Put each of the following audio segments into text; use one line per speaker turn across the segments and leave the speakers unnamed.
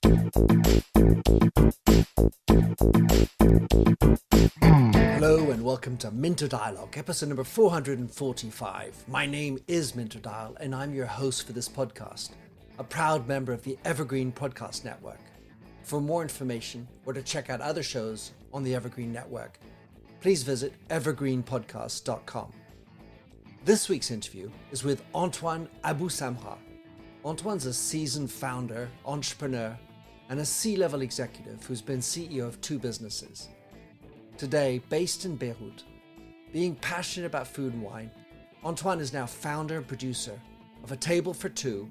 Hello and welcome to Minter Dialogue, episode number 445. My name is Minter Dial and I'm your host for this podcast, a proud member of the Evergreen Podcast Network. For more information or to check out other shows on the Evergreen Network, please visit evergreenpodcast.com. This week's interview is with Antoine Abou-Samra. Antoine's a seasoned founder, entrepreneur, and a C-level executive who's been CEO of two businesses. Today, based in Beirut, being passionate about food and wine, Antoine is now founder and producer of A Table for Two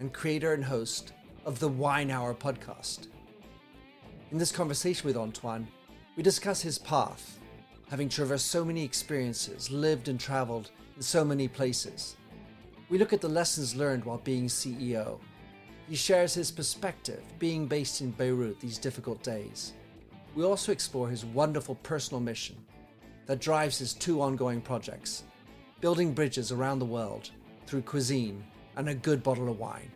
and creator and host of the Wine Hour podcast. In this conversation with Antoine, we discuss his path, having traversed so many experiences, lived and traveled in so many places. We look at the lessons learned while being CEO. He shares his perspective, being based in Beirut these difficult days. We also explore his wonderful personal mission that drives his two ongoing projects, building bridges around the world through cuisine and a good bottle of wine.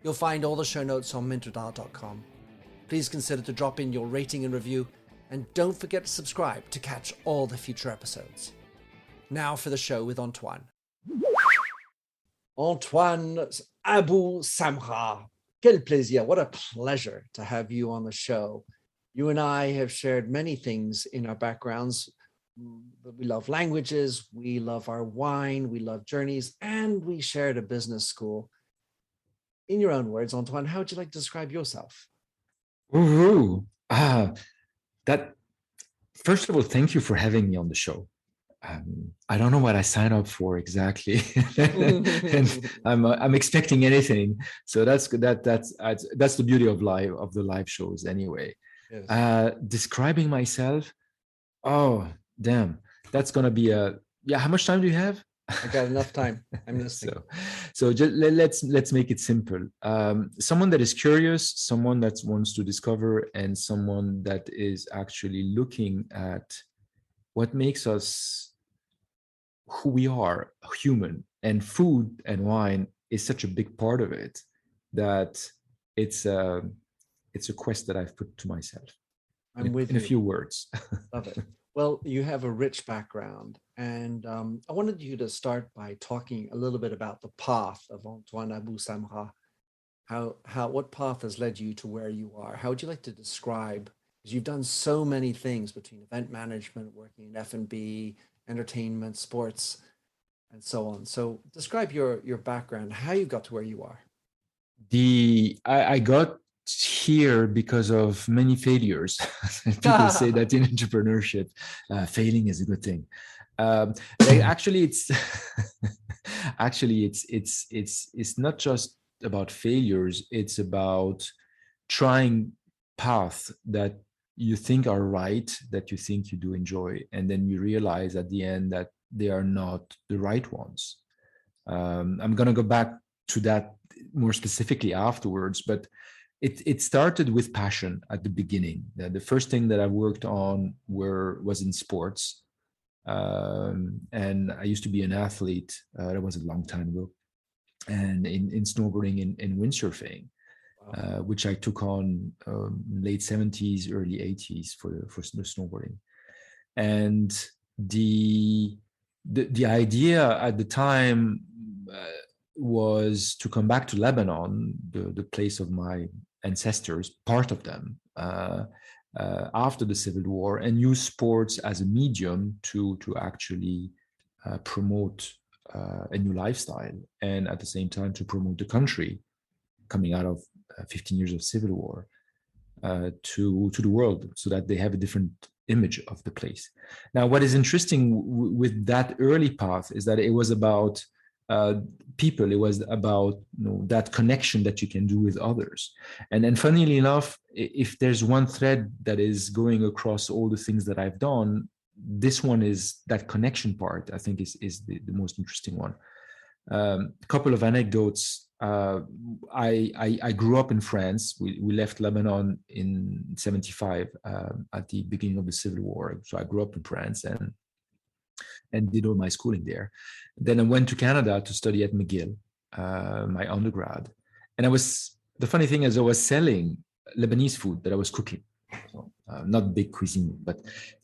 You'll find all the show notes on minterdial.com. Please consider to drop in your rating and review, and don't forget to subscribe to catch all the future episodes. Now for the show with Antoine. Antoine Abou-Samra. Quel plaisir. What a pleasure to have you on the show. You and I have shared many things in our backgrounds. We love languages, we love our wine, we love journeys, and we shared a business school. In your own words, Antoine, how would you like to describe yourself?
That first of all, thank you for having me on the show. I don't know what I signed up for exactly, and I'm expecting anything. So that's the beauty of the live shows anyway. Yes. Describing myself, oh damn, that's gonna be how much time do you have?
I got enough time. I'm listening.
So just let's make it simple. Someone that is curious, someone that wants to discover, and someone that is actually looking at what makes us who we are, human. And food and wine is such a big part of it that it's a quest that I've put to myself.
I'm with
you. In a few words.
Love it. Well, you have a rich background, and I wanted you to start by talking a little bit about the path of Antoine Abou-Samra. What path has led you to where you are? How would you like to describe? Because you've done so many things between event management, working in F&B, entertainment, sports, and so on. So describe your background, how you got to where you are.
I got here because of many failures. People say that in entrepreneurship, failing is a good thing. Actually, it's not just about failures. It's about trying paths that you think are right, that you think you do enjoy, and then you realize at the end that they are not the right ones. I'm going to go back to that more specifically afterwards, but it started with passion at the beginning. The first thing that I worked on was in sports. And I used to be an athlete. That was a long time ago. And in snowboarding and windsurfing, which I took on late 70s, early 80s for the snowboarding. And the idea at the time was to come back to Lebanon, the place of my ancestors, part of them, after the Civil War, and use sports as a medium to actually promote a new lifestyle, and at the same time to promote the country coming out of 15 years of Civil War to the world, so that they have a different image of the place. Now, what is interesting with that early path is that it was about people. It was about that connection that you can do with others. And funnily enough, if there's one thread that is going across all the things that I've done, this one is that connection part. I think is the most interesting one. A couple of anecdotes. I grew up in France. We left Lebanon in 75 at the beginning of the Civil War. So I grew up in France and did all my schooling there. Then I went to Canada to study at McGill, my undergrad. And I was the funny thing is I was selling Lebanese food that I was cooking. So, not big cuisine, but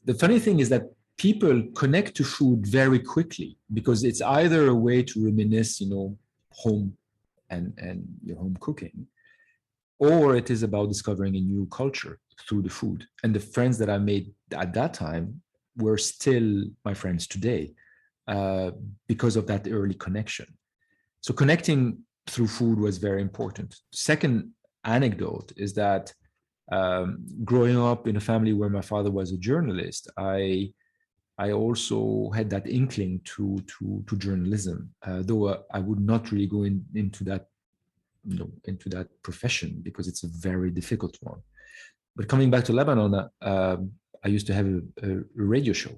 the funny thing is that people connect to food very quickly because it's either a way to reminisce, home and your home cooking, or it is about discovering a new culture through the food. And the friends that I made at that time were still my friends today because of that early connection. So connecting through food was very important. Second anecdote is that growing up in a family where my father was a journalist, I also had that inkling to journalism, though I would not really go into that profession because it's a very difficult one. But coming back to Lebanon, I used to have a radio show,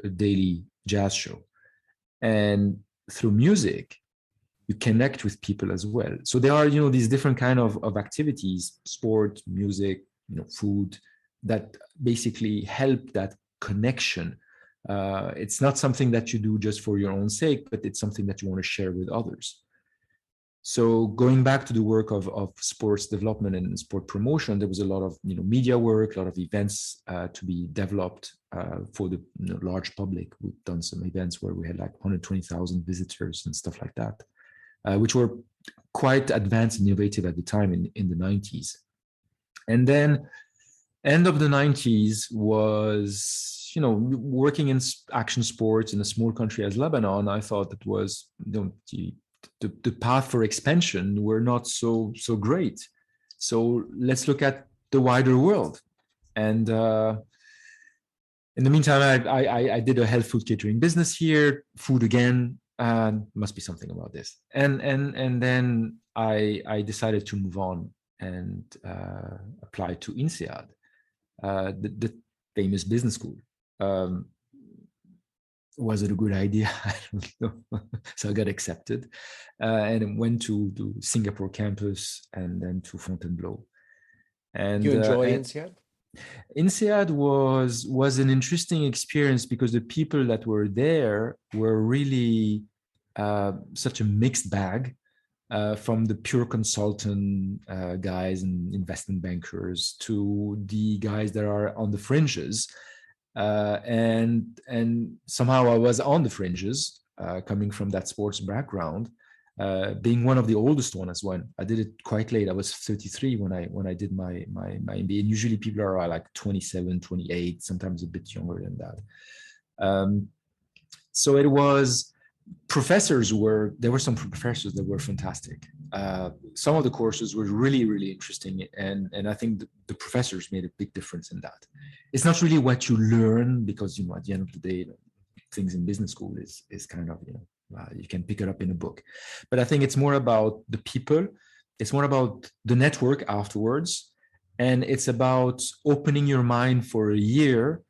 a daily jazz show, and through music, you connect with people as well. So there are these different kind of activities, sport, music, food, that basically help that connection. It's not something that you do just for your own sake, but it's something that you want to share with others. So going back to the work of sports development and sport promotion, there was a lot of media work, a lot of events to be developed for the large public. We've done some events where we had like 120,000 visitors and stuff like that, which were quite advanced and innovative at the time in the 90s. And then end of the 90s was, working in action sports in a small country as Lebanon. I thought it was the path for expansion were not so great. So let's look at the wider world. And in the meantime, I did a health food catering business here, food again, must be something about this. And then I decided to move on and apply to INSEAD, the famous business school. Was it a good idea? I don't know. So I got accepted and went to the Singapore campus and then to Fontainebleau. And
you enjoy INSEAD?
INSEAD was an interesting experience because the people that were there were really such a mixed bag, from the pure consultant guys and investment bankers to the guys that are on the fringes. And somehow I was on the fringes, coming from that sports background, being one of the oldest one as well. I did it quite late. I was 33 when I did my MBA, and usually people are like 27, 28, sometimes a bit younger than that. So it was there were some professors that were fantastic. Some of the courses were really, really interesting. And I think the professors made a big difference in that. It's not really what you learn because, at the end of the day, things in business school is kind of, you can pick it up in a book. But I think it's more about the people. It's more about the network afterwards. And it's about opening your mind for a year,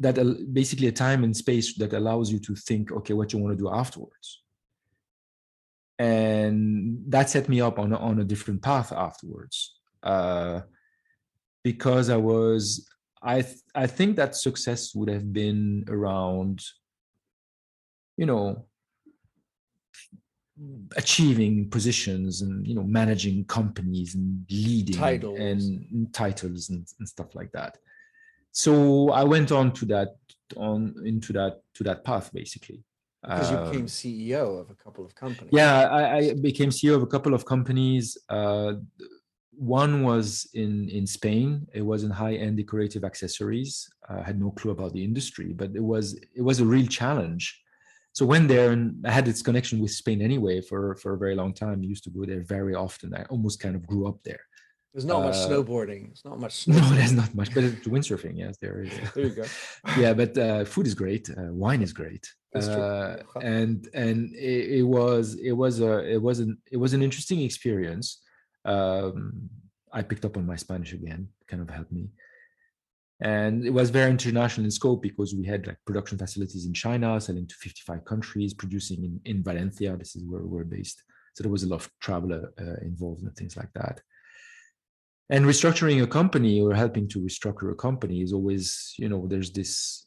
that basically a time and space that allows you to think, okay, what you want to do afterwards. And that set me up on a different path afterwards, because I think that success would have been around, achieving positions and managing companies and leading titles and stuff like that. So I went into that path basically.
Because you became CEO of a couple of companies.
Yeah, I became CEO of a couple of companies. One was in Spain. It was in high-end decorative accessories. I had no clue about the industry, but it was a real challenge. So went there, and I had this connection with Spain anyway for a very long time. I used to go there very often. I almost kind of grew up there.
There's not much snowboarding. It's not much.
No, there's not much. But windsurfing, yes, there is.
There you go.
Yeah, but food is great. Wine is great. And it was an interesting experience. I picked up on my Spanish again, kind of helped me. And it was very international in scope because we had like production facilities in China, selling to 55 countries, producing in Valencia. This is where we're based. So there was a lot of travel involved and things like that. And restructuring a company or helping to restructure a company is always, there's this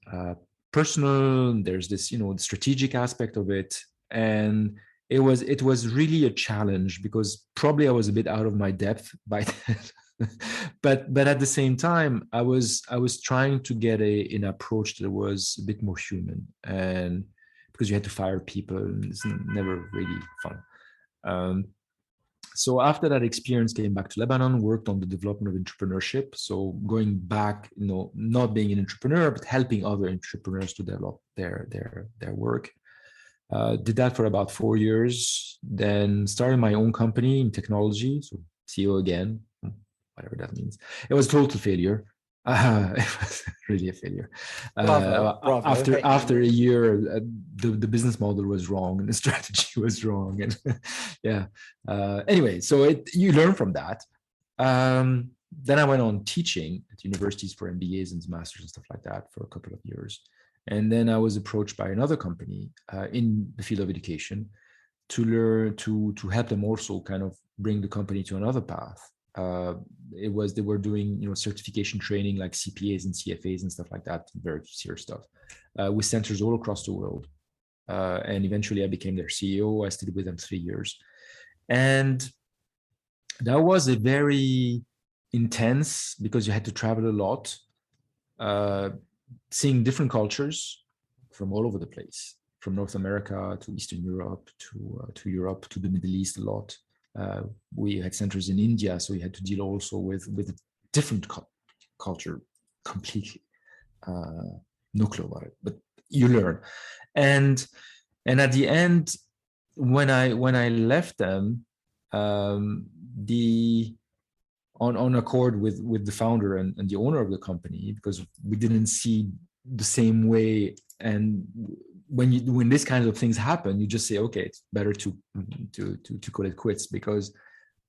personal, there's this, strategic aspect of it. And it was really a challenge because probably I was a bit out of my depth by then. but at the same time, I was trying to get an approach that was a bit more human, and because you had to fire people, and it's never really fun. So after that experience, came back to Lebanon, worked on the development of entrepreneurship. So going back, not being an entrepreneur, but helping other entrepreneurs to develop their work. Did that for about 4 years, then started my own company in technology. So CEO again, whatever that means. It was a total failure. It was really a failure.
Bravo.
After a year, the business model was wrong and the strategy was wrong, and yeah. Anyway, so you learn from that. Then I went on teaching at universities for MBAs and masters and stuff like that for a couple of years, and then I was approached by another company in the field of education to learn to help them also kind of bring the company to another path. They were doing certification training like CPAs and CFAs and stuff like that, very serious stuff, with centers all across the world. And eventually I became their CEO. I stayed with them 3 years, and that was a very intense, because you had to travel a lot, seeing different cultures from all over the place, from North America to Eastern Europe to Europe to the Middle East a lot. We had centers in India, so we had to deal also with a different culture completely. No clue about it, but you learn. And at the end, when I left them, on accord with the founder and the owner of the company, because we didn't see the same way. And when this kind of things happen, you just say, okay, it's better to call it quits, because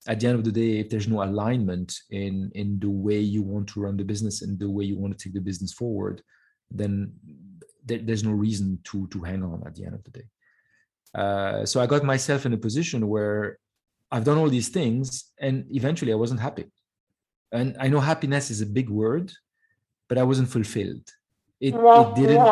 at the end of the day, if there's no alignment in the way you want to run the business and the way you want to take the business forward, then there's no reason to hang on at the end of the day. So I got myself in a position where I've done all these things, and eventually I wasn't happy. And I know happiness is a big word, but I wasn't fulfilled. It didn't.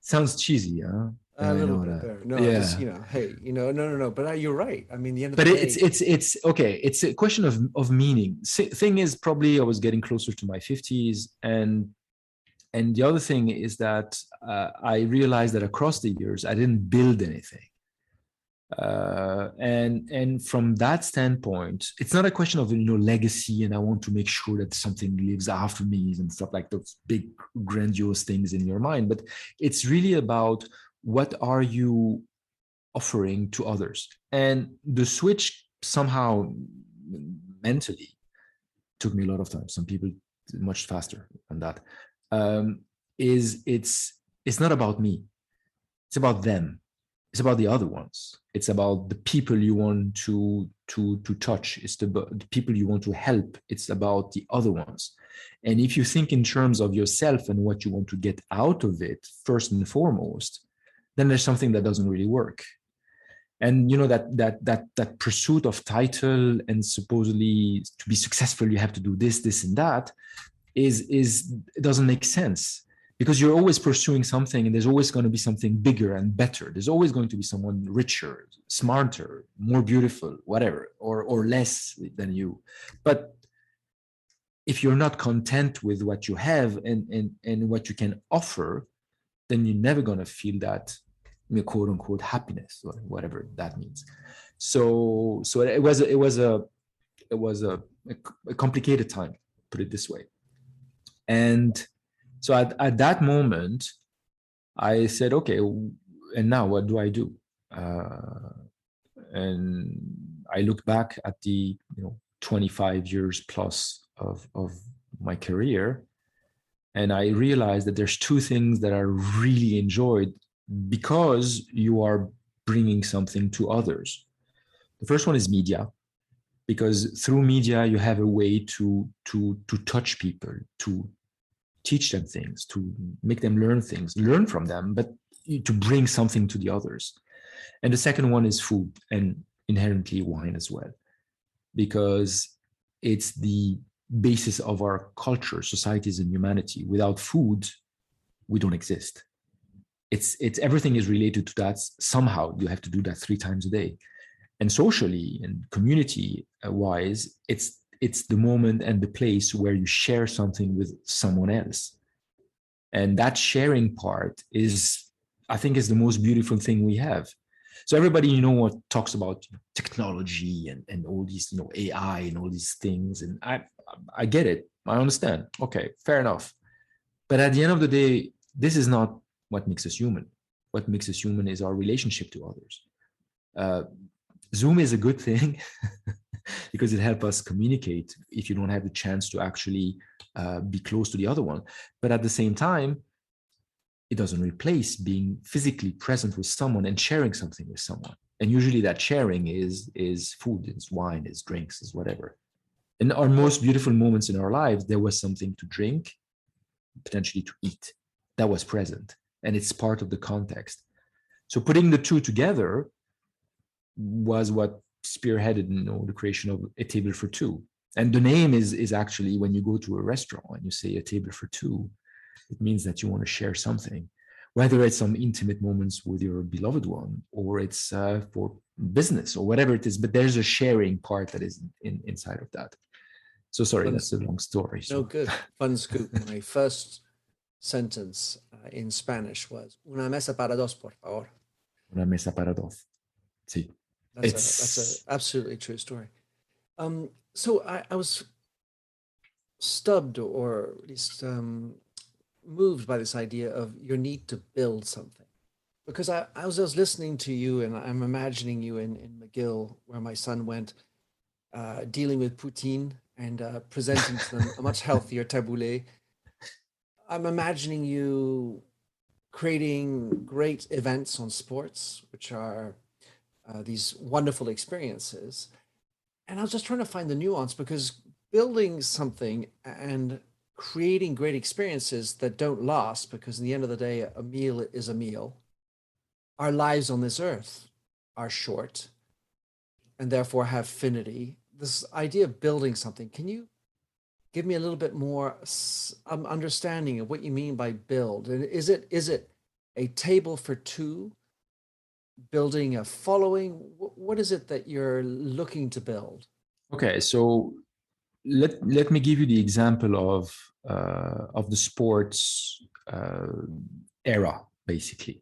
Sounds cheesy, huh?
A little bit there. No, yeah. Just hey, no. But you're right. I mean, the end of the day.
But it's okay. It's a question of meaning. Thing is, probably I was getting closer to my 50s, and the other thing is that I realized that across the years I didn't build anything. And from that standpoint, it's not a question of legacy, and I want to make sure that something lives after me and stuff like those big grandiose things in your mind, but it's really about what are you offering to others. And the switch somehow mentally took me a lot of time. Some people much faster than that. It's not about me, it's about them. It's about the other ones. It's about the people you want to touch. It's the people you want to help. It's about the other ones. And if you think in terms of yourself and what you want to get out of it, first and foremost, then there's something that doesn't really work. And that pursuit of title and supposedly to be successful, you have to do this, and that it doesn't make sense. Because you're always pursuing something, and there's always going to be something bigger and better. There's always going to be someone richer, smarter, more beautiful, whatever, or less than you. But if you're not content with what you have and what you can offer, then you're never going to feel that quote unquote happiness, or whatever that means. So it was a complicated time, put it this way. And so at that moment, I said, okay, and now what do I do? And I looked back at the 25 years plus of my career, and I realized that there's two things that I really enjoyed because you are bringing something to others. The first one is media, because through media you have a way to touch people, to teach them things, to make them learn from them, but to bring something to the others. And the second one is food, and inherently wine as well, because it's the basis of our culture, societies, and humanity. Without food, we don't exist. it's everything is related to that somehow. You have to do that 3 times a day. And socially and community wise, it's the moment and the place where you share something with someone else. And that sharing part is, I think, is the most beautiful thing we have. So everybody, what talks about technology and all these, AI and all these things. And I get it. I understand. Okay, fair enough. But at the end of the day, this is not what makes us human. What makes us human is our relationship to others. Zoom is a good thing because it helps us communicate if you don't have the chance to actually be close to the other one. But at the same time, it doesn't replace being physically present with someone and sharing something with someone. And usually that sharing is food, is wine, is drinks, is whatever. In our most beautiful moments in our lives, there was something to drink, potentially to eat, that was present. And it's part of the context. So putting the two together was what spearheaded the creation of A Table for Two. And the name is actually, when you go to a restaurant and you say A Table for Two, it means that you want to share something, whether it's some intimate moments with your beloved one, or it's for business or whatever it is. But there's a sharing part that is inside of that. So sorry, that's a long story. So.
No, good. Fun scoop. My first sentence in Spanish was "Una mesa para dos, por favor."
Una mesa para dos. Sí.
That's an absolutely true story. So I was stubbed, or at least moved by this idea of your need to build something. Because I was listening to you, and I'm imagining you in McGill, where my son went, dealing with poutine and presenting to them a much healthier tabouleh. I'm imagining you creating great events on sports, which are these wonderful experiences. And I was just trying to find the nuance, because building something and creating great experiences that don't last, because in the end of the day, a meal is a meal. Our lives on this earth are short and therefore have finity. This idea of building something, can you give me a little bit more understanding of what you mean by build? And is it a table for two, building a following? What is it that you're looking to build?
Okay, so let me give you the example of the sports era. Basically,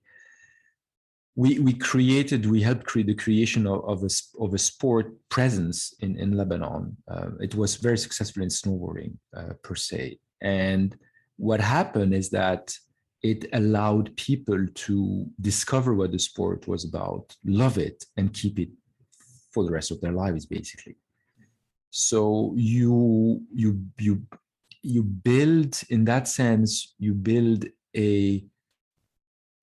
we helped create the creation of a sport presence in Lebanon. It was very successful in snowboarding per se, and what happened is that it allowed people to discover what the sport was about, love it, and keep it for the rest of their lives, basically. So you build, in that sense, you build a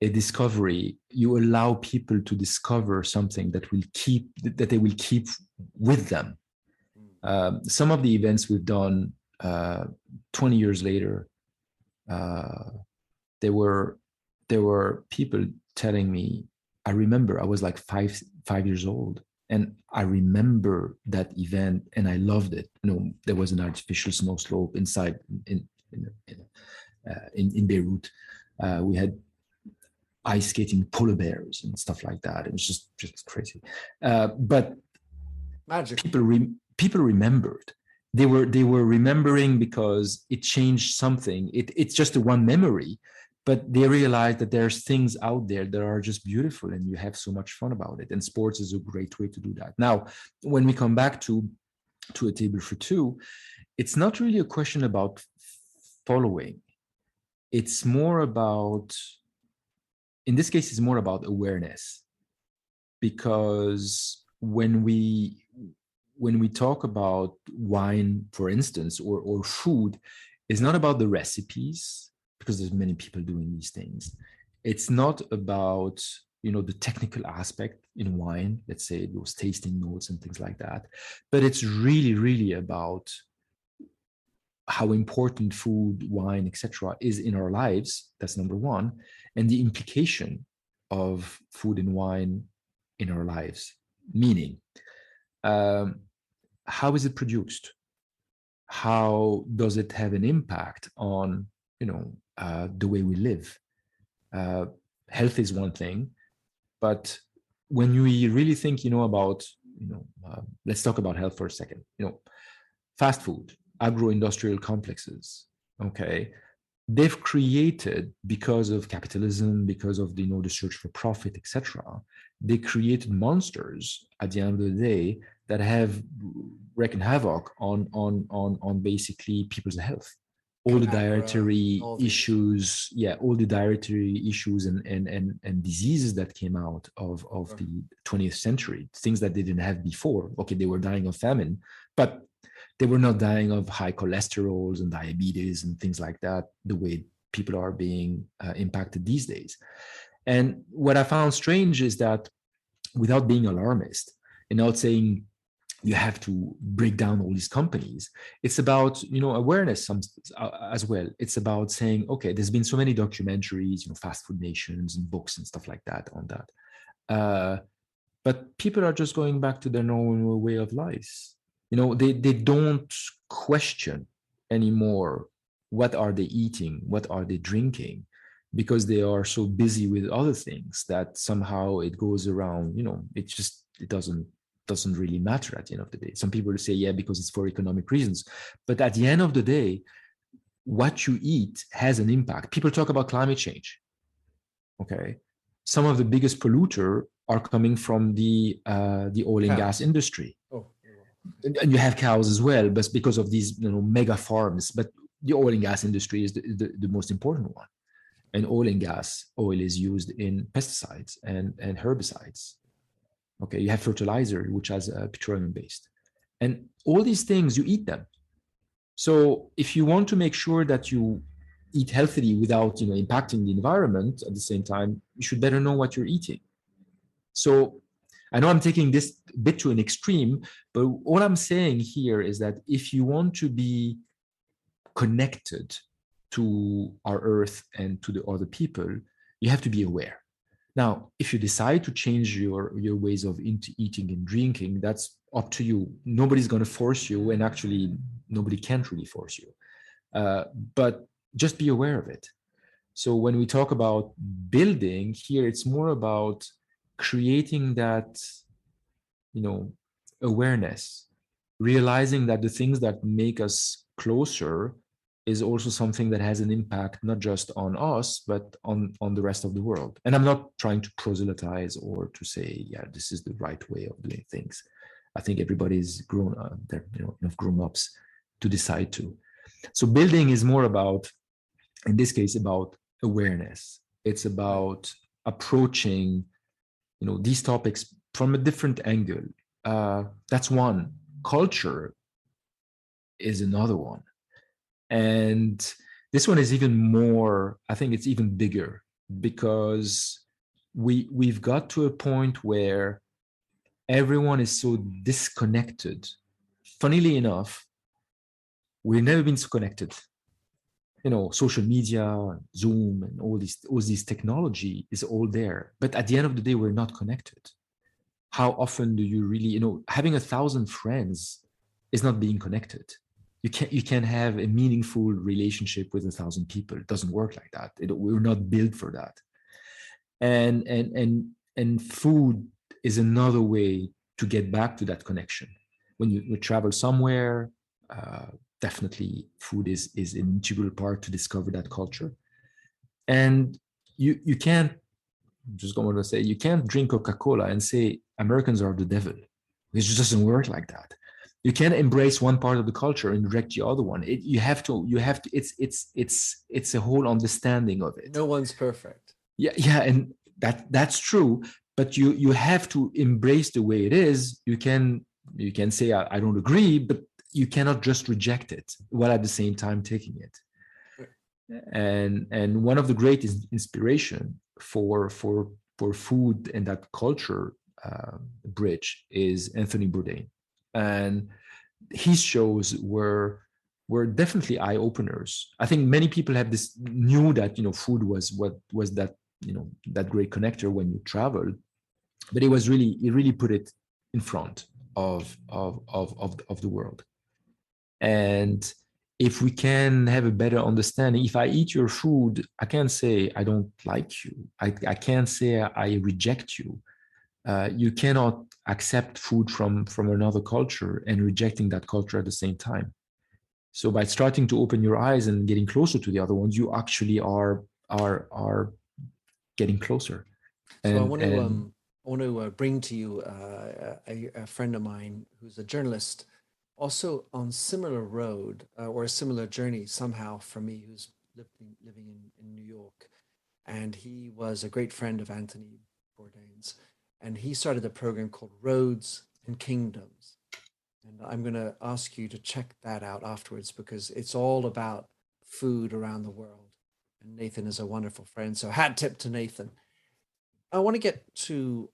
discovery. You allow people to discover something that they will keep with them. Some of the events we've done 20 years later, there were people telling me, I remember I was like five years old, and I remember that event and I loved it. There was an artificial snow slope inside in Beirut. We had ice skating polar bears and stuff like that. It was just crazy. But
magic.
People remembered. They were remembering because it changed something. It's just a one memory, but they realized that there's things out there that are just beautiful, and you have so much fun about it. And sports is a great way to do that. Now, when we come back to A Table for Two, it's not really a question about following. It's more about, in this case, it's more about awareness. Because when we talk about wine, for instance, or food, it's not about the recipes, because there's many people doing these things. It's not about the technical aspect in wine, let's say those tasting notes and things like that, but it's really, really about how important food, wine, etc. is in our lives. That's number one. And the implication of food and wine in our lives, meaning how is it produced? How does it have an impact on the way we live? health is one thing, but when we really think, about, let's talk about health for a second. Fast food, agro-industrial complexes, okay, they've created, because of capitalism, because of the search for profit, etc. They created monsters at the end of the day that have wreaked havoc on basically people's health. All the dietary issues, all the dietary issues and diseases that came out of the 20th century, things that they didn't have before. Okay, they were dying of famine, but they were not dying of high cholesterols and diabetes and things like that, the way people are being impacted these days. And what I found strange is that, without being alarmist and not saying you have to break down all these companies, it's about awareness as well. It's about saying, okay, there's been so many documentaries, Fast Food Nations and books and stuff like that on that. But people are just going back to their normal way of life. They don't question anymore what are they eating, what are they drinking, because they are so busy with other things that somehow it goes around. It doesn't really matter at the end of the day. Some people will say, yeah, because it's for economic reasons, but at the end of the day, what you eat has an impact. People talk about climate change. Okay, some of the biggest polluter are coming from the oil and gas industry. And you have cows as well, but because of these mega farms. But the oil and gas industry is the most important one. And oil is used in pesticides and herbicides. Okay, you have fertilizer, which has petroleum based, and all these things, you eat them. So if you want to make sure that you eat healthily without impacting the environment at the same time, you should better know what you're eating. So I know I'm taking this bit to an extreme, but all I'm saying here is that if you want to be connected to our earth and to the other people, you have to be aware. Now, if you decide to change your ways of eating and drinking, that's up to you. Nobody's going to force you, and actually nobody can really force you. But just be aware of it. So when we talk about building here, it's more about creating that, awareness, realizing that the things that make us closer is also something that has an impact, not just on us, but on the rest of the world. And I'm not trying to proselytize or to say, yeah, this is the right way of doing things. I think everybody's grown up, they're enough grown-ups to decide to. So building is more about, in this case, about awareness. It's about approaching, these topics from a different angle. That's one. Culture is another one. And this one is even more, I think it's even bigger, because we've got to a point where everyone is so disconnected. Funnily enough, we've never been so connected. Social media, Zoom, and all these technology is all there. But at the end of the day, we're not connected. How often do you really, having 1,000 friends is not being connected. You can't have a meaningful relationship with 1,000 people. It doesn't work like that. We're not built for that. And food is another way to get back to that connection. When you travel somewhere, definitely food is an integral part to discover that culture. And you can't, just going to say, you can't drink Coca-Cola and say Americans are the devil. It just doesn't work like that. You can't embrace one part of the culture and reject the other one. You have to. It's a whole understanding of it.
No one's perfect.
Yeah, and that's true. But you have to embrace the way it is. You can say I don't agree, but you cannot just reject it while at the same time taking it. And one of the greatest inspiration for food and that culture bridge is Anthony Bourdain, and his shows were definitely eye openers. I think many people knew that food was that that great connector when you travel, but it really put it in front of the world. And if we can have a better understanding, if I eat your food, I can't say I don't like you. I can't say I reject you. You cannot accept food from another culture and rejecting that culture at the same time. So by starting to open your eyes and getting closer to the other ones, you actually are getting closer.
So
And
I want to bring to you a friend of mine who's a journalist, also on similar road or a similar journey somehow from me, who's living in New York, and he was a great friend of Anthony Bourdain's, and he started a program called Roads and Kingdoms. And I'm going to ask you to check that out afterwards because it's all about food around the world. And Nathan is a wonderful friend. So, hat tip to Nathan. I want to get to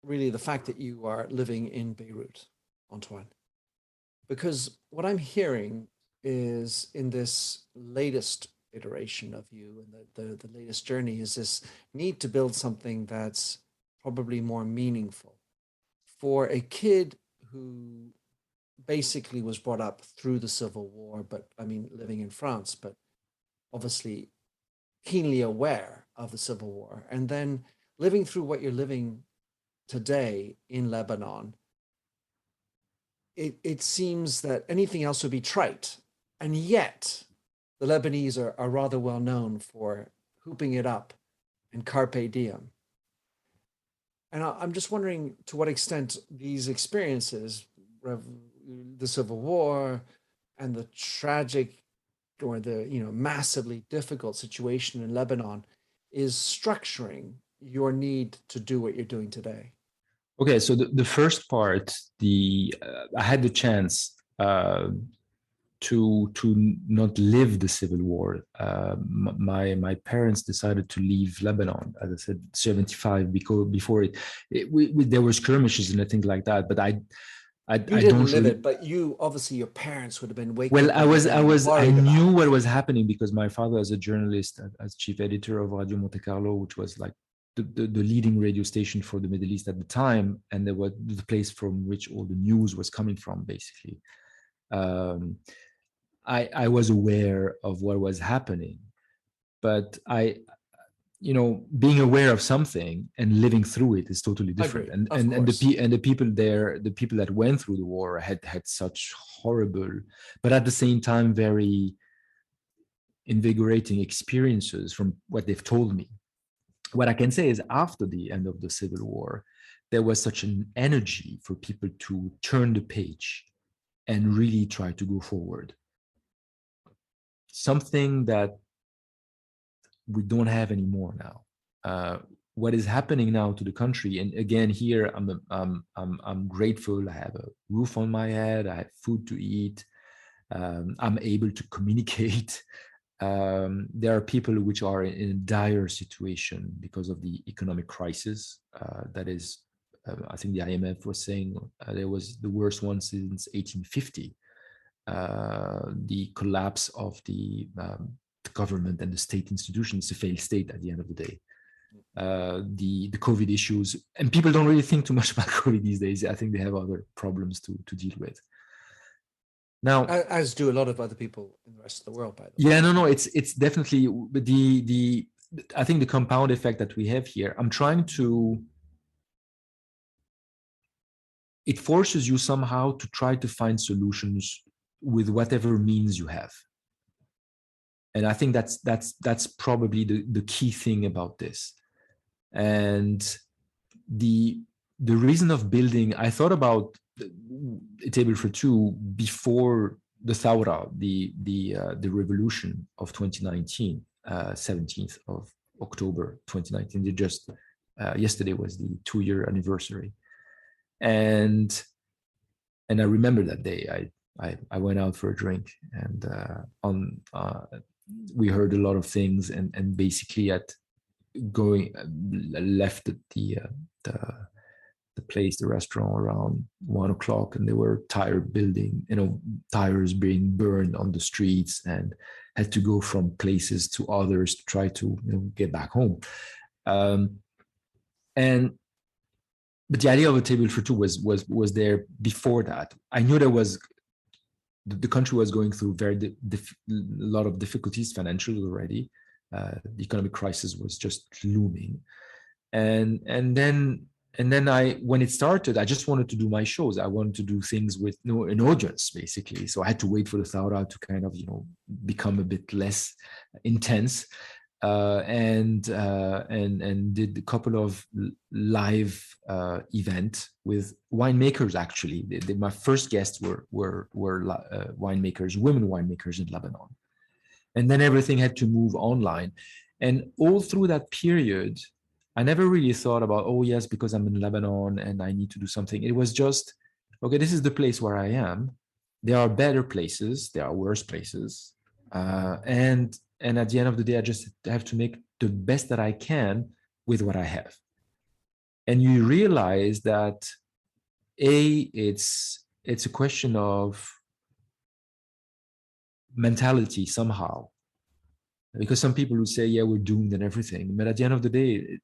really the fact that you are living in Beirut, Antoine, because what I'm hearing is in this latest iteration of you and the latest journey is this need to build something that's probably more meaningful for a kid who basically was brought up through the Civil War, but I mean, living in France, but obviously keenly aware of the Civil War, and then living through what you're living today in Lebanon. It seems that anything else would be trite. And yet, the Lebanese are rather well known for hooping it up and carpe diem. And I'm just wondering to what extent these experiences, the Civil War and the tragic or the massively difficult situation in Lebanon, is structuring your need to do what you're doing today.
okay, so the first part, I had the chance to not live the civil war. My parents decided to leave Lebanon, as I said, 75, because before there were skirmishes and things like that. But
You
I
didn't
don't
live
really.
it, but you obviously your parents would have been waking
Well,
up every day
I
worried about
knew
it.
what was happening because my father, as a journalist, as chief editor of Radio Monte Carlo, which was like the leading radio station for the Middle East at the time, and there was the place from which all the news was coming from, basically. Um, I was aware of what was happening, but being aware of something and living through it is totally different.
Agreed,
And
of course.
the people there, the people that went through the war had such horrible, but at the same time very invigorating experiences from what they've told me. What I can say is after the end of the Civil War, there was such an energy for people to turn the page and really try to go forward. Something that we don't have anymore now. What is happening now to the country? And again, here I'm grateful. I have a roof on my head. I have food to eat. I'm able to communicate. There are people which are in a dire situation because of the economic crisis. That is, I think the IMF was saying there was the worst one since 1850. The collapse of the government and the state institutions, a failed state at the end of the day. The COVID issues, and people don't really think too much about COVID these days. I think they have other problems to deal with. Now,
As do a lot of other people in the rest of the world, by the way.
yeah, no, it's definitely the I think the compound effect that we have here. I'm trying to. It forces you somehow to try to find solutions with whatever means you have. And I think that's probably the key thing about this. And the reason of building, I thought about a table for two before the Thawra, the revolution of 2019, 17th of October 2019. They just yesterday was the 2-year anniversary, and I remember that day. I went out for a drink, and we heard a lot of things, and basically left the place, the restaurant, around 1 o'clock, and they were tires being burned on the streets, and had to go from places to others to try to get back home. But the idea of a table for two was there before that. I knew there was the country was going through a lot of difficulties financially already. The economic crisis was just looming, and then when it started, I just wanted to do my shows. I wanted to do things with an audience, basically. So I had to wait for the Thawra to kind of become a bit less intense, and did a couple of live event with winemakers. Actually, my first guests were winemakers, women winemakers in Lebanon, and then everything had to move online. And all through that period, I never really thought about, oh yes, because I'm in Lebanon and I need to do something. It was just, okay, this is the place where I am. There are better places, there are worse places, and at the end of the day, I just have to make the best that I can with what I have. And you realize that it's a question of mentality somehow. Because some people would say, yeah, we're doomed and everything. But at the end of the day,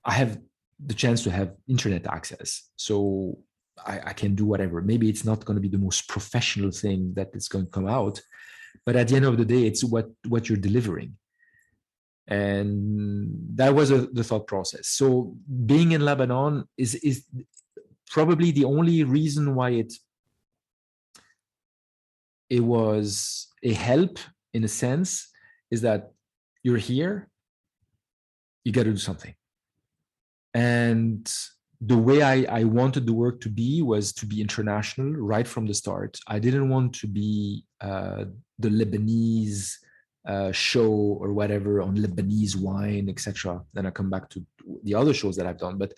I have the chance to have internet access. So I can do whatever. Maybe it's not going to be the most professional thing that is going to come out. But at the end of the day, it's what you're delivering. And that was the thought process. So being in Lebanon is probably the only reason why it was a help, in a sense, is that you're here, you got to do something. And the way I wanted the work to be was to be international right from the start. I didn't want to be the Lebanese show or whatever on Lebanese wine, etc. Then I come back to the other shows that I've done, but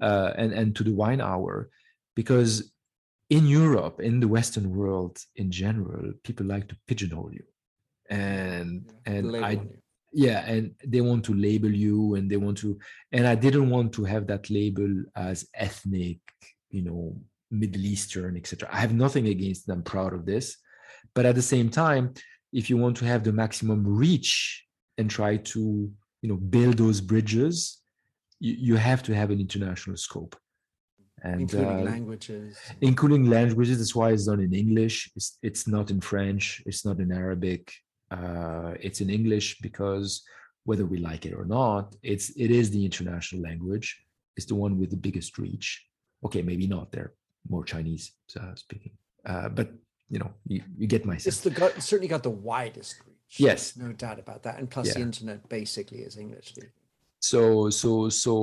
and to the wine hour, because in Europe, in the Western world in general, people like to pigeonhole you. And they want to label you, and I didn't want to have that label as ethnic, Middle Eastern, etc. I have nothing against them, I'm proud of this, but at the same time, if you want to have the maximum reach and try to build those bridges, you have to have an international scope. And including languages. That's why it's done in English. It's not in French, it's not in Arabic. It's in English because whether we like it or not, it is the international language. It's the one with the biggest reach. Okay, maybe not. They're more Chinese speaking, but you get my sense.
It's certainly got the widest reach.
Yes,
no doubt about that. And plus, the internet basically is English speaking.
So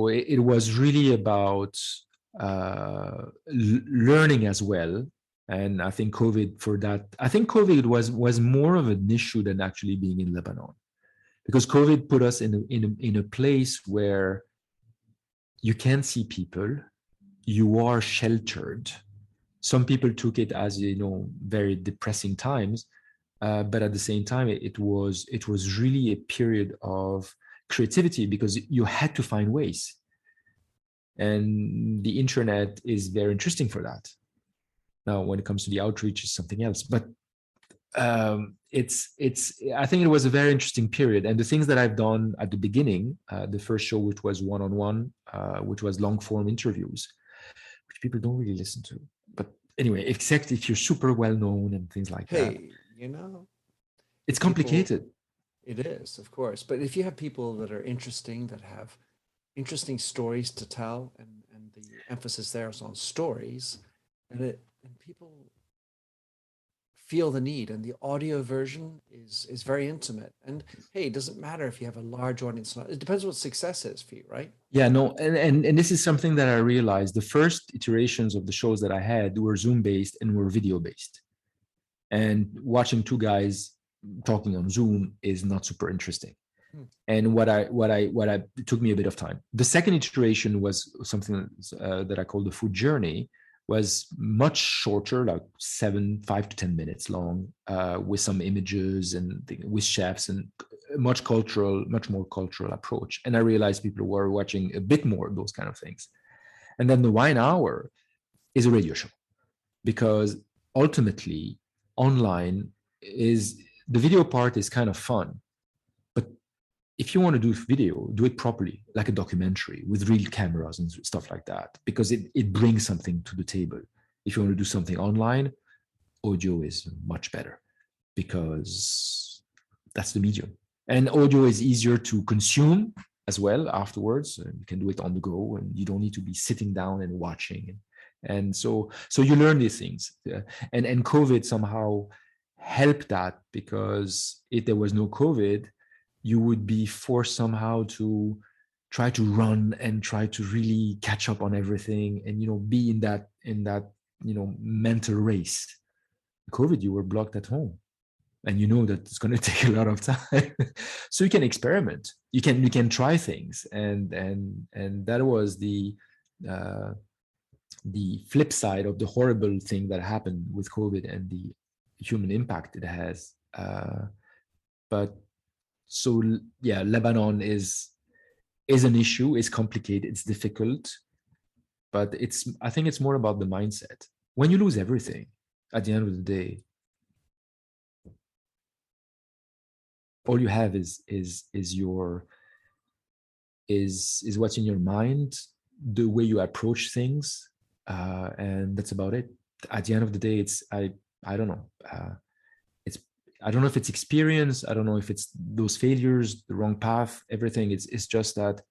it was really about learning as well. And I think COVID was more of an issue than actually being in Lebanon, because COVID put us in a place where you can't see people, you are sheltered. Some people took it as very depressing times, but at the same time, it was really a period of creativity, because you had to find ways, and the internet is very interesting for that. Now, when it comes to the outreach, is something else. But I think it was a very interesting period. And the things that I've done at the beginning, the first show, which was one-on-one, which was long-form interviews, which people don't really listen to. But anyway, except if you're super well-known and things like that. It's complicated.
It is, of course. But if you have people that are interesting, that have interesting stories to tell, and the emphasis there is on stories, and people feel the need, and the audio version is very intimate. And hey, it doesn't matter if you have a large audience. It depends what success is for you, right?
Yeah, no, and this is something that I realized. The first iterations of the shows that I had were Zoom-based and were video-based. And watching two guys talking on Zoom is not super interesting. And it took me a bit of time. The second iteration was something that I call the food journey, was much shorter, like 5 to 10 minutes long, with some images and with chefs, and much more cultural approach. And I realized people were watching a bit more of those kind of things. And then the wine hour is a radio show, because ultimately online the video part is kind of fun. But if you want to do video, do it properly, like a documentary with real cameras and stuff like that, because it brings something to the table. If you want to do something online, audio is much better because that's the medium. And audio is easier to consume as well afterwards. You can do it on the go, and you don't need to be sitting down and watching. And so you learn these things. And COVID somehow helped that, because if there was no COVID, you would be forced somehow to try to run and try to really catch up on everything, and be in that mental race. COVID, you were blocked at home, and that it's going to take a lot of time. So you can experiment, you can try things, and that was the flip side of the horrible thing that happened with COVID and the human impact it has. But so yeah, Lebanon is an issue, is complicated, it's difficult, but I think it's more about the mindset. When you lose everything, at the end of the day, all you have is what's in your mind, the way you approach things, and that's about it. At the end of the day, it's I don't know. I don't know if it's experience. I don't know if it's those failures, the wrong path, everything. It's just that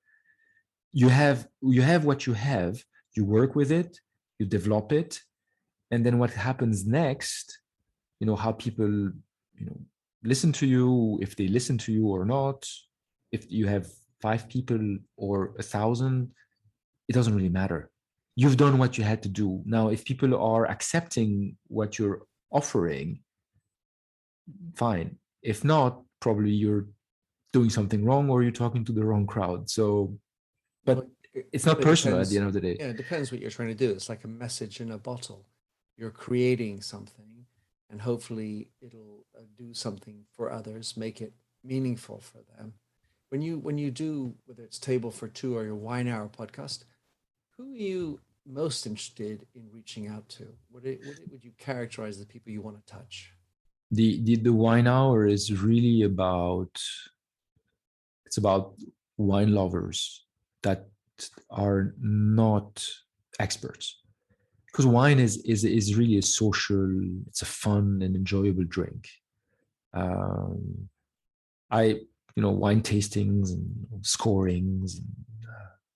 you have what you have. You work with it, you develop it, and then what happens next? How people listen to you, if they listen to you or not. If you have 5 people or 1,000, it doesn't really matter. You've done what you had to do. Now, if people are accepting what you're offering, fine. If not, probably you're doing something wrong, or you're talking to the wrong crowd. So, but it's not personal at the end of the day.
Yeah, it depends what you're trying to do. It's like a message in a bottle. You're creating something, and hopefully it'll do something for others, make it meaningful for them. When you do, whether it's Table for Two or your Wine Hour podcast, who are you most interested in reaching out to? What would you characterize the people you want to touch?
The Wine Hour is really about wine lovers that are not experts, because wine is really a social, it's a fun and enjoyable drink. Wine tastings and scorings and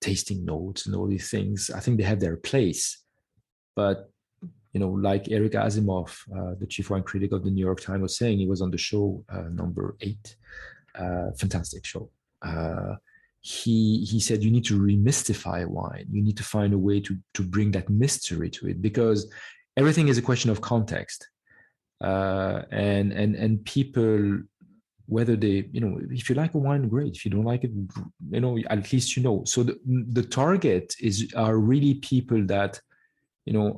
tasting notes and all these things, I think they have their place. But like Eric Asimov, the chief wine critic of the New York Times, was saying, he was on the show number 8, fantastic show. He said, you need to remystify wine. You need to find a way to bring that mystery to it, because everything is a question of context. And people, whether they, if you like a wine, great. If you don't like it, at least So the target are really people that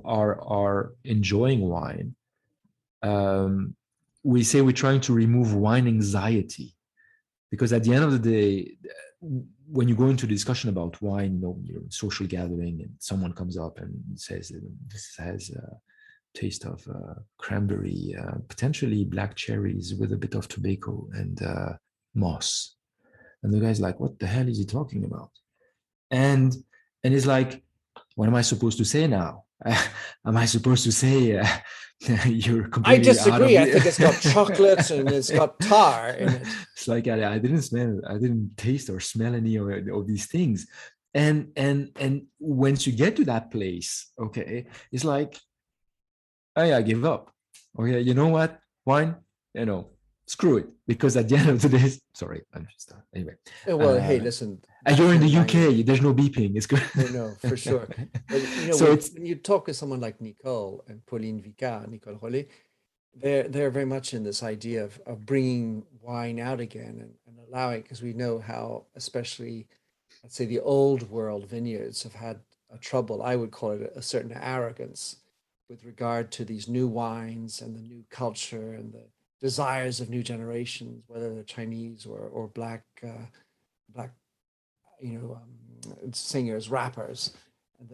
are enjoying wine. We say we're trying to remove wine anxiety, because at the end of the day, when you go into a discussion about wine, you're in social gathering, and someone comes up and says, this has a taste of cranberry, potentially black cherries with a bit of tobacco and moss. And the guy's like, what the hell is he talking about? And he's like, what am I supposed to say now? Am I supposed to say you're completely
I disagree. I think it's got chocolate and it's got tar in it.
It's like I didn't taste or smell any of these things. And once you get to that place, okay, it's like, oh yeah, I give up. Okay, you know what? Wine, screw it. Because at the end of the day, sorry, I'm just anyway.
Well, hey, listen.
And you're in the UK. There's no beeping. It's good.
No, for sure. But,
so
when you talk to someone like Nicole and Pauline Vicard, Nicole Rollet, they're very much in this idea of bringing wine out again and allowing, because we know how, especially, let's say, the old world vineyards have had a trouble. I would call it a certain arrogance with regard to these new wines and the new culture and the desires of new generations, whether they're Chinese or black singers, rappers.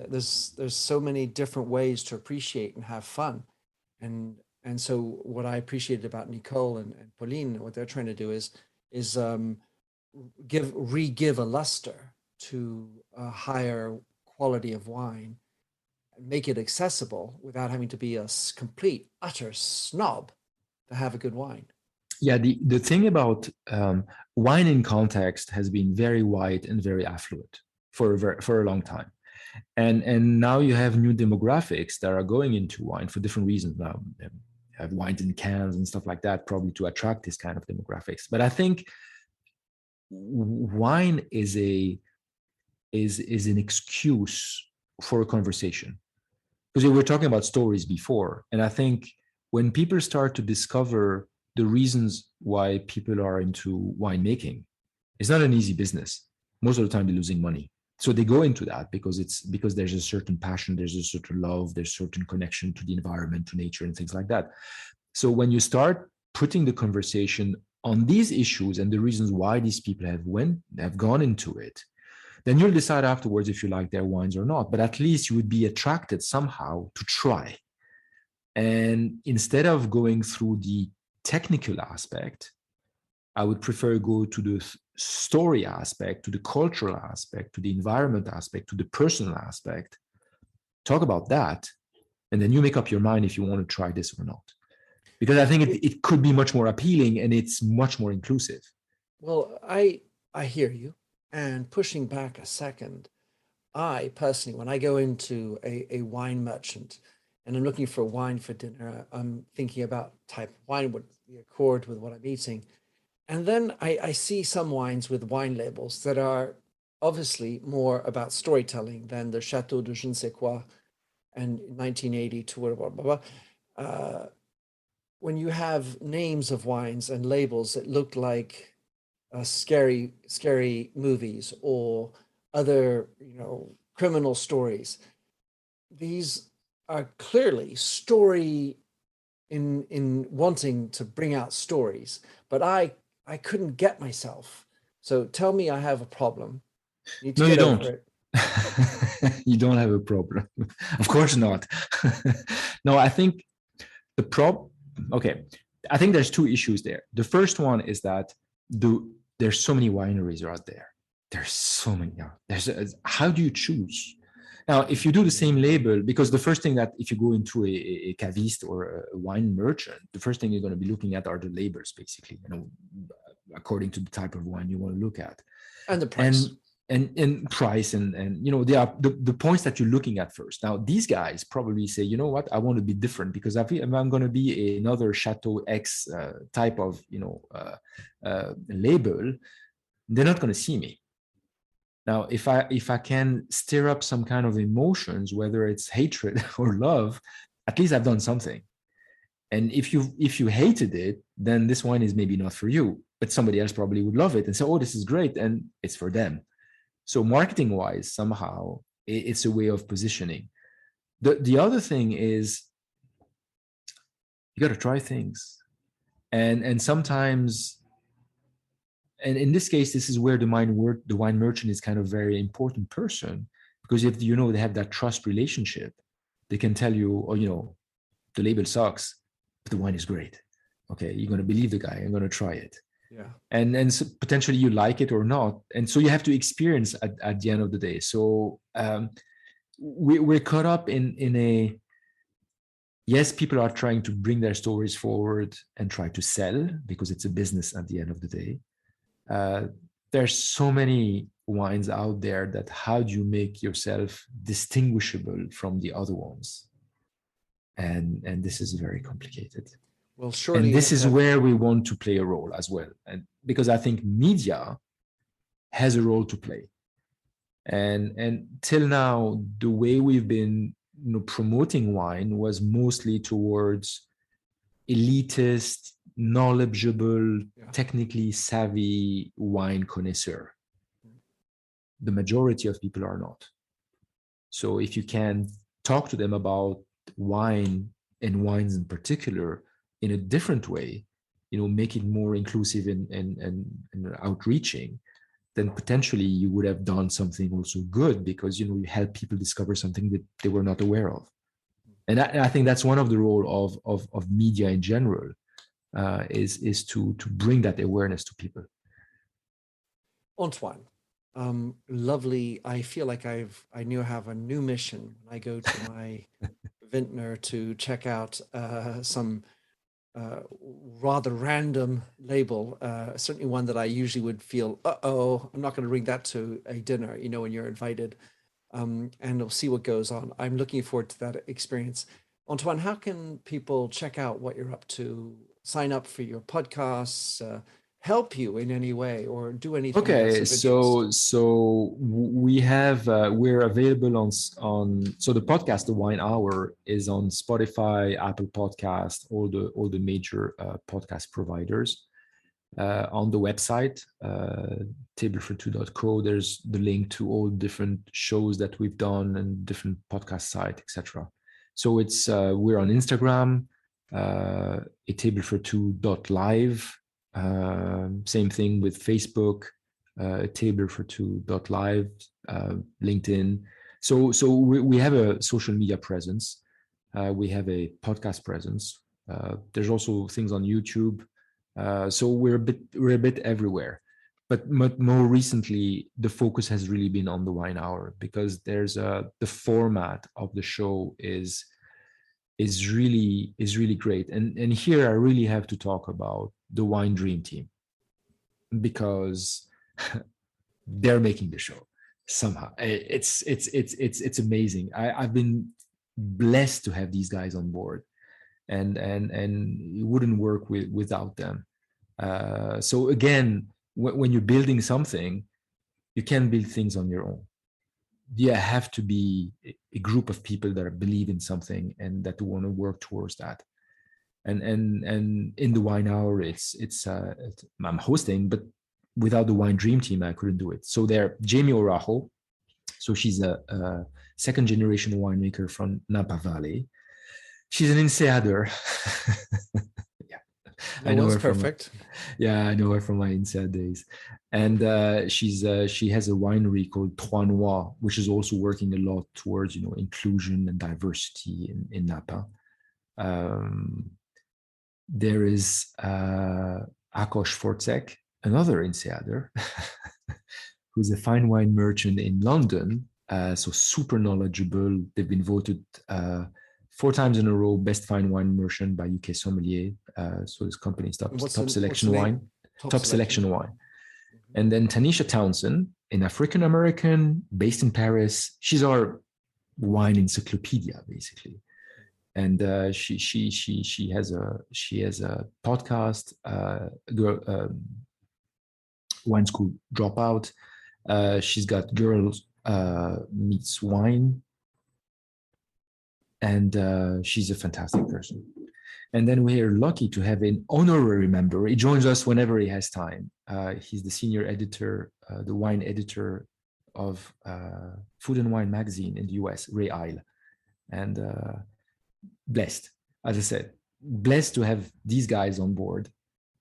There's so many different ways to appreciate and have fun, and so what I appreciated about Nicole and Pauline, what they're trying to do is re-give a luster to a higher quality of wine, make it accessible without having to be a complete, utter snob to have a good wine.
Yeah, the thing about wine in context has been very wide and very affluent for a long time. And now you have new demographics that are going into wine for different reasons. Now you have wines in cans and stuff like that, probably to attract this kind of demographics. But I think wine is an excuse for a conversation, because we were talking about stories before, and I think when people start to discover the reasons why people are into winemaking, it's not an easy business. Most of the time they're losing money. So they go into that because there's a certain passion, there's a certain love, there's a certain connection to the environment, to nature, and things like that. So when you start putting the conversation on these issues and the reasons why these people have gone into it, then you'll decide afterwards if you like their wines or not. But at least you would be attracted somehow to try. And instead of going through the technical aspect, I would prefer go to the story aspect, to the cultural aspect, to the environment aspect, to the personal aspect. Talk about that, and then you make up your mind if you want to try this or not. Because I think it could be much more appealing and it's much more inclusive.
Well, I hear you. And pushing back a second, I personally, when I go into a wine merchant and I'm looking for wine for dinner, I'm thinking about type of wine would be accord with what I'm eating. And then I see some wines with wine labels that are obviously more about storytelling than the Chateau de je ne sais quoi and 1980 to whatever, blah, blah. When you have names of wines and labels that look like scary movies or other, criminal stories, these are clearly story in wanting to bring out stories, but I couldn't get myself. So tell me I have a problem. Need to
No, you
get
don't.
over it.
You don't have a problem. Of course not. No, I think okay, I think there's two issues there. The first one is that there's so many wineries out there. There's so many. How do you choose? Now, if you do the same label, because the first thing that if you go into a caviste or a wine merchant, the first thing you're going to be looking at are the labels, basically, according to the type of wine you want to look at.
And the price.
And price and they are the points that you're looking at first. Now, these guys probably say, you know what, I want to be different because if I'm going to be another Chateau X type of label, they're not going to see me. Now, if I can stir up some kind of emotions, whether it's hatred or love, at least I've done something. And if you hated it, then this wine is maybe not for you, but somebody else probably would love it and say, oh, this is great, and it's for them. So marketing wise, somehow it's a way of positioning. The other thing is you got to try things, and sometimes, and in this case, this is where the wine merchant is kind of very important person, because if they have that trust relationship, they can tell you, oh, the label sucks, but the wine is great. Okay, you're going to believe the guy. I'm going to try it.
Yeah.
And so potentially you like it or not. And so you have to experience at the end of the day. So we're caught up in a, yes, people are trying to bring their stories forward and try to sell because it's a business at the end of the day. There's so many wines out there that how do you make yourself distinguishable from the other ones? And this is very complicated.
Well, surely.
And this is where we want to play a role as well. And because I think media has a role to play. And till now, the way we've been promoting wine was mostly towards elitist, knowledgeable, technically savvy wine connoisseur. The majority of people are not. So if you can talk to them about wine and wines in particular in a different way, make it more inclusive and outreaching, then potentially you would have done something also good because, you help people discover something that they were not aware of. And I think that's one of the role of media in general, is to bring that awareness to people.
Antoine, lovely. I feel like I now have a new mission when I go to my vintner to check out some uh, rather random label, certainly one that I usually would feel, uh-oh, I'm not going to bring that to a dinner, when you're invited, and we'll see what goes on. I'm looking forward to that experience. Antoine, how can people check out what you're up to, sign up for your podcasts, help you in any way, or do anything that's
Okay,
of interest?
we have we're available on so the podcast The Wine Hour is on Spotify, Apple Podcast, all the major podcast providers. On the website tablefor2.co, there's the link to all different shows that we've done and different podcast site, etc. So it's we're on Instagram, a tablefor2.live. Same thing with Facebook, tablefor2.live, LinkedIn. So we have a social media presence. We have a podcast presence. There's also things on YouTube. So we're a bit everywhere. But more recently, the focus has really been on the Wine Hour, because there's the format of the show is really great. And here I really have to talk about the Wine Dream Team, because they're making the show somehow. It's amazing. I've been blessed to have these guys on board, and it wouldn't work without them. So again, when you're building something, you can't build things on your own. You have to be a group of people that believe in something and that want to work towards that. And in the Wine Hour, it's I'm hosting, but without the Wine Dream Team, I couldn't do it. So there, Jamie Orajo. So she's a second generation winemaker from Napa Valley. She's an INSEADer.
I know her perfect.
I know her from my INSEAD days. And she has a winery called Trois Noirs, which is also working a lot towards inclusion and diversity in Napa. There is Akos Fortzek, another INSEADer, who's a fine wine merchant in London. So super knowledgeable. They've been voted 4 times in a row best fine wine merchant by UK Sommelier. So this company is top selection wine. Top selection wine. Mm-hmm. And then Tanisha Townsend, an African American based in Paris. She's our wine encyclopedia, basically. And she has a podcast, Wine School Dropout. She's got Girls Meets Wine. And she's a fantastic person. And then we are lucky to have an honorary member. He joins us whenever he has time. He's the senior editor, the wine editor of Food and Wine magazine in the US, Ray Isle. And blessed, as I said, blessed to have these guys on board,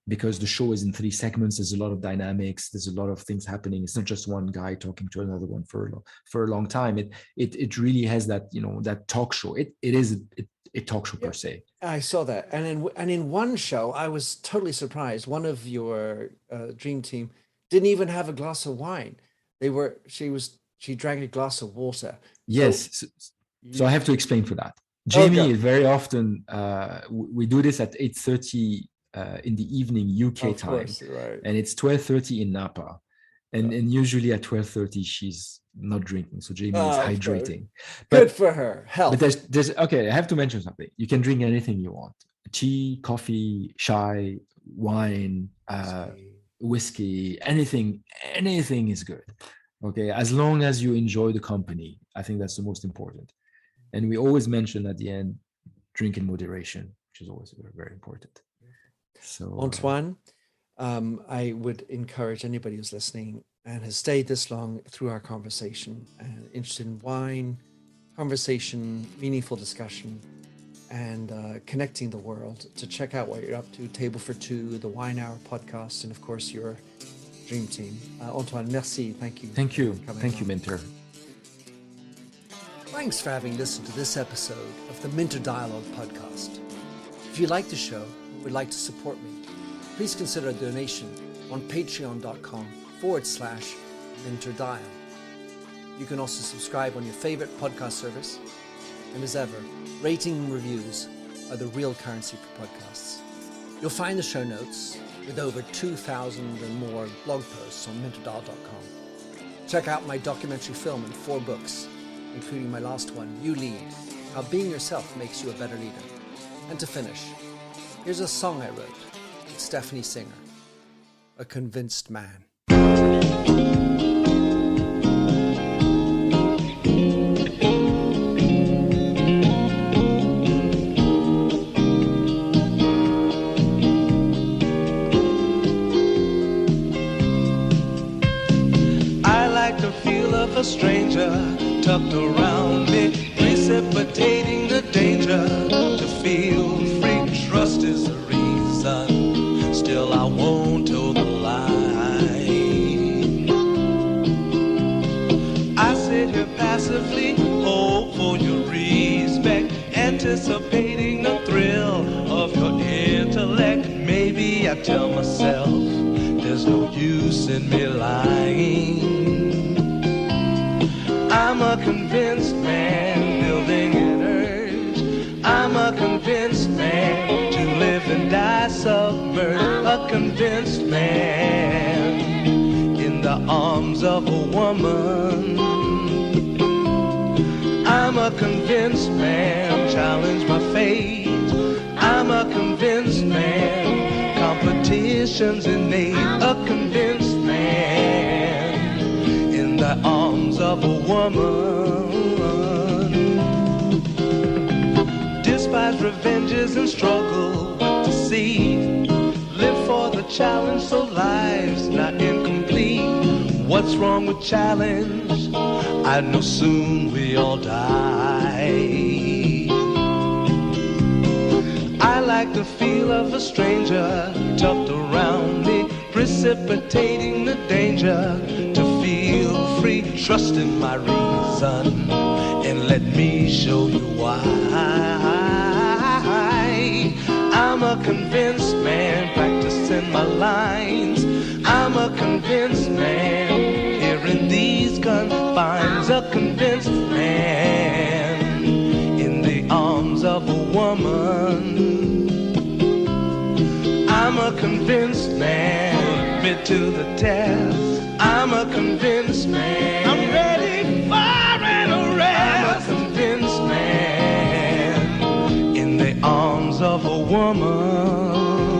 because the show is in 3 segments. There's a lot of dynamics. There's a lot of things happening. It's not just one guy talking to another one for a long time. It really has that, that talk show. It is a talk show per se.
I saw that. And in one show, I was totally surprised. One of your dream team didn't even have a glass of wine. She drank a glass of water.
Yes. So I have to explain for that. Jamie is very often, we do this at 8:30 in the evening UK time, course, right. And it's 12:30 in Napa, and usually at 12:30 she's not drinking, so Jamie is hydrating.
Good for her health.
But there's okay. I have to mention something. You can drink anything you want: tea, coffee, chai, wine, whiskey, anything is good. Okay, as long as you enjoy the company, I think that's the most important. And we always mention at the end, drink in moderation, which is always very, very important. So,
Antoine, I would encourage anybody who's listening and has stayed this long through our conversation and interested in wine, conversation, meaningful discussion, and connecting the world, to check out what you're up to. Table for Two, the Wine Hour podcast, and of course your dream team. Antoine, merci. Thank you.
Thank you. Thank you, Minter.
Thanks for having listened to this episode of the Minter Dialogue podcast. If you like the show and would like to support me, please consider a donation on patreon.com/Minter Minter Dial. You can also subscribe on your favorite podcast service. And as ever, rating and reviews are the real currency for podcasts. You'll find the show notes with over 2,000 and more blog posts on minterdial.com. Check out my documentary film and 4 books, including my last one, You Lead, How Being Yourself Makes You a Better Leader. And to finish, here's a song I wrote with Stephanie Singer, A Convinced Man.
A stranger tucked around me, precipitating the danger to feel free. Trust is the reason, still I won't toe the line. I sit here passively, hope for your respect, anticipating the thrill of your intellect. Maybe I tell myself there's no use in me lying. I'm a convinced man, building an urge. I'm a convinced man, to live and die submerged. A convinced man, in the arms of a woman. I'm a convinced man, challenge my fate. I'm a convinced man, competition's innate. A convinced man, in the arms of a woman. Despise revenges and struggle with deceit. Live for the challenge so life's not incomplete. What's wrong with challenge? I know soon we all die. I like the feel of a stranger tucked around me, precipitating the danger to feel free. Trust in my reason and let me show you why. I'm a convinced man, practicing my lines. I'm a convinced man, here in these confines. A convinced man, in the arms of a woman. I'm a convinced man, admit to the test. I'm a convinced man, I'm ready for an arrest. I'm a convinced man, in the arms of a woman.